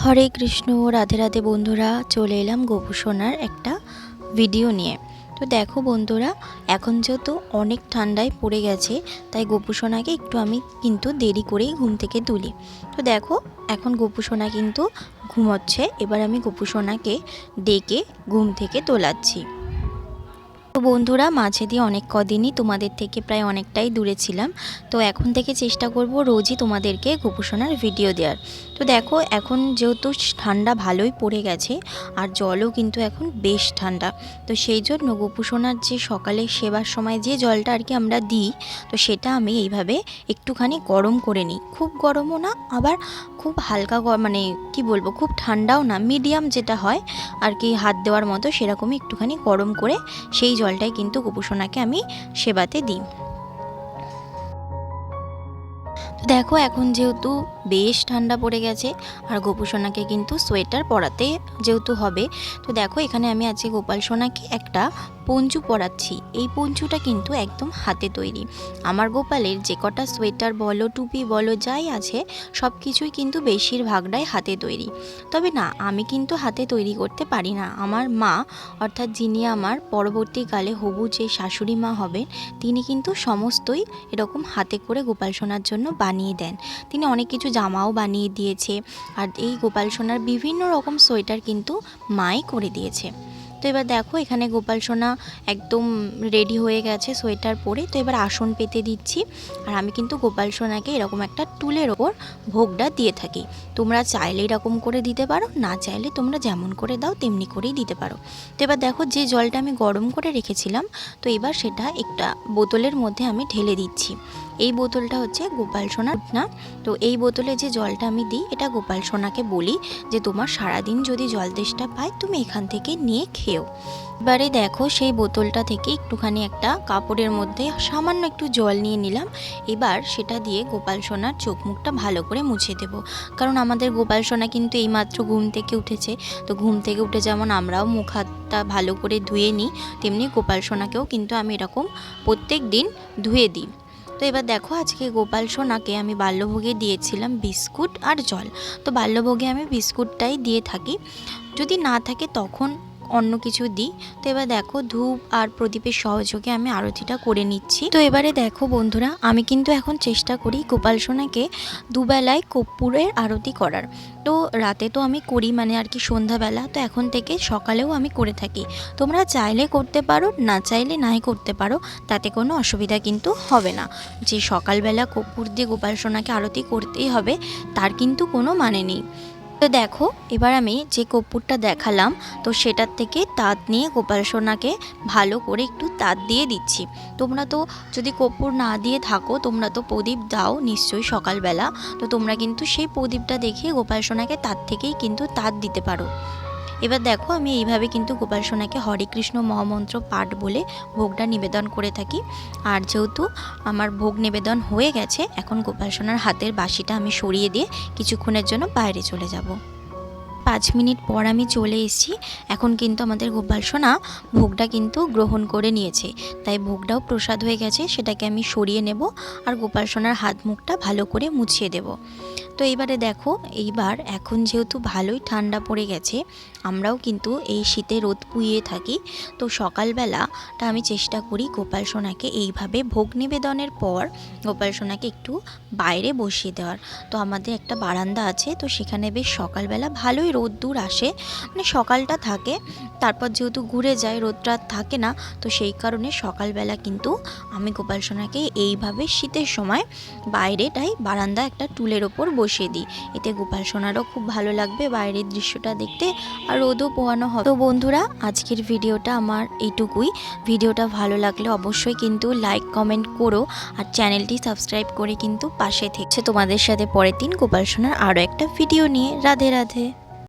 হরে কৃষ্ণ, রাধে রাধে বন্ধুরা। চলে এলাম গোপু সোনার একটা ভিডিও নিয়ে। তো দেখো বন্ধুরা, এখন যেহেতু অনেক ঠান্ডায় পড়ে গেছে, তাই গোপু সোনাকে একটু আমি কিন্তু দেরি করেই ঘুম থেকে তুলি। তো দেখো এখন গোপু সোনা কিন্তু ঘুমোচ্ছে। এবার আমি গোপু সোনাকে ডেকে ঘুম থেকে তোলাচ্ছি। তো বন্ধুরা, মাঝে দিয়ে অনেক কদিনই তোমাদের থেকে প্রায় অনেকটাই দূরে ছিলাম। তো এখন থেকে চেষ্টা করব রোজই তোমাদেরকে গোপু সোনার ভিডিও দেওয়ার। তো দেখো এখন যেহেতু ঠান্ডা ভালোই পড়ে গেছে, আর জলও কিন্তু এখন বেশ ঠান্ডা। তো সেই জন্য গোপু সোনার যে সকালে সেবার সময় যে জলটা আর কি আমরা দিই, তো সেটা আমি এইভাবে একটুখানি গরম করে নিই। খুব গরমও না, আবার খুব হালকা মানে কি বলবো, খুব ঠান্ডাও না, মিডিয়াম যেটা হয় আর কি হাত দেওয়ার মতো, সেরকমই একটুখানি গরম করে সেই জলটাই কিন্তু গোপু সোনাকে আমি সেবাতে দিই। দেখো এখন যেহেতু বেশ ঠান্ডা পড়ে গেছে, আর গোপু সোনাকে কিন্তু সোয়েটার পরাতে যেহেতু হবে, তো দেখো এখানে আমি আজকে গোপাল সোনাকে একটা পঞ্চু পরাচ্ছি। এই পঞ্চুটা কিন্তু একদম হাতে তৈরি। আমার গোপালের যে কটা সোয়েটার বলো, টুপি বলো, যাই আছে সব কিছুই কিন্তু বেশিরভাগটাই হাতে তৈরি। তবে না, আমি কিন্তু হাতে তৈরি করতে পারি না। আমার মা, অর্থাৎ যিনি আমার পরবর্তীকালে হবু যে শাশুড়ি মা হবেন, তিনি কিন্তু সমস্তই এরকম হাতে করে গোপাল সোনার জন্য বানিয়ে দেন। তিনি অনেক কিছু জামাও বানিয়ে দিয়েছে, আর এই গোপাল সোনার বিভিন্ন রকম সোয়েটার কিন্তু মাই করে দিয়েছে। তো এবার দেখো এখানে গোপাল সোনা একদম রেডি হয়ে গেছে সোয়েটার পরে। তো এবার আসন পেতে দিচ্ছি, আর আমি কিন্তু গোপাল সোনাকে এরকম একটা টুলের ওপর ভোগটা দিয়ে থাকি। তোমরা চাইলে এরকম করে দিতে পারো, না চাইলে তোমরা যেমন করে দাও তেমনি করেই দিতে পারো। তো এবার দেখো যে জলটা আমি গরম করে রেখেছিলাম, তো এবার সেটা একটা বোতলের মধ্যে আমি ঢেলে দিচ্ছি। এই বোতলটা হচ্ছে গোপাল সোনার না। তো এই বোতলে যে জলটা আমি দিই, এটা গোপাল সোনাকে বলি যে তোমার সারাদিন যদি জল তেষ্টা পায় তুমি এখান থেকে নিয়ে খেও। এবারে দেখো সেই বোতলটা থেকে একটুখানি একটা কাপড়ের মধ্যে সামান্য একটু জল নিয়ে নিলাম। এবার সেটা দিয়ে গোপাল সোনার চোখ মুখটা ভালো করে মুছে দেবো। কারণ আমাদের গোপাল সোনা কিন্তু এইমাত্র ঘুম থেকে উঠেছে। তো ঘুম থেকে উঠে যেমন আমরাও মুখ হাতটা ভালো করে ধুয়ে নিই, তেমনি গোপাল সোনাকেও কিন্তু আমি এরকম প্রত্যেক দিন ধুয়ে দিই। তো এবার দেখো আজকে গোপাল সোনাকে আমি বাল্যভোগে দিয়েছিলাম বিস্কুট আর জল। তো বাল্যভোগে আমি বিস্কুটটাই দিয়ে থাকি, যদি না থাকে তখন অন্য কিছু দিই। তো এবার দেখো ধূপ আর প্রদীপের সহযোগে আমি আরতিটা করে নিচ্ছি। তো এবারে দেখো বন্ধুরা, আমি কিন্তু এখন চেষ্টা করি গোপাল সোনাকে দুবেলায় কর্পূরের আরতি করার। তো রাতে তো আমি করি, মানে আর কি সন্ধ্যাবেলা, তো এখন থেকে সকালেও আমি করে থাকি। তোমরা চাইলে করতে পারো, না চাইলে নাই করতে পারো, তাতে কোনো অসুবিধা কিন্তু হবে না। যে সকালবেলা কর্পূর দিয়ে গোপাল সোনাকে আরতি করতেই হবে তার কিন্তু কোনো মানে নেই। তো দেখো এবার আমি যে কর্পূরটা দেখালাম, তো সেটার থেকে তাত নিয়ে গোপাল সোনাকে ভালো করে একটু তাত দিয়ে দিচ্ছি। তোমরা তো যদি কর্পূর না দিয়ে থাকো, তোমরা তো প্রদীপ দাও নিশ্চয়ই সকালবেলা, তো তোমরা কিন্তু সেই প্রদীপটা দেখে গোপাল সোনাকে তার থেকেই কিন্তু তাত দিতে পারো। এবার দেখো আমি এইভাবে কিন্তু গোপাল সোনাকে হরে কৃষ্ণ মহামন্ত্র পাঠ বলে ভোগটা নিবেদন করে থাকি। আর যেহেতু আমার ভোগ নিবেদন হয়ে গেছে, এখন গোপাল সোনার হাতের বাঁশিটা আমি সরিয়ে দিয়ে কিছুক্ষণের জন্য বাইরে চলে যাব। 5 মিনিট পর আমি চলে এসেছি। এখন কিন্তু আমাদের গোপাল সোনা ভোগটা কিন্তু গ্রহণ করে নিয়েছে, তাই ভোগটাও প্রসাদ হয়ে গেছে, সেটাকে আমি সরিয়ে নেব আর গোপাল সোনার হাত মুখটা ভালো করে মুছিয়ে দেব। তো এইবারে দেখো, এইবার এখন যেহেতু ভালোই ঠান্ডা পড়ে গেছে, আমরাও কিন্তু এই শীতে রোদ পুইয়ে থাকি। তো সকালবেলাটা আমি চেষ্টা করি গোপাল সোনাকে এইভাবে ভোগ নিবেদনের পর গোপাল সোনাকে একটু বাইরে বসিয়ে দেওয়ার। তো আমাদের একটা বারান্দা আছে, তো সেখানে বেশ সকালবেলা ভালোই রোদ্দুর আসে, মানে সকালটা থাকে, তারপর যেহেতু ঘুরে যায় রোদটা থাকে না, তো সেই কারণে সকালবেলা কিন্তু আমি গোপাল সোনাকে এইভাবে শীতের সময় বাইরেটাই বারান্দা একটা টুলের ওপর বসিয়ে দিই। এতে গোপাল সোনারও খুব ভালো লাগবে বাইরের দৃশ্যটা দেখতে, আর রোদও পোহানো হবে। তো বন্ধুরা, আজকের ভিডিওটা আমার এইটুকুই। ভিডিওটা ভালো লাগলে অবশ্যই কিন্তু লাইক কমেন্ট করো, আর চ্যানেলটি সাবস্ক্রাইব করে কিন্তু পাশে থেকে তোমাদের সাথে পরের দিন গোপাল সোনার আরও একটা ভিডিও নিয়ে। রাধে রাধে।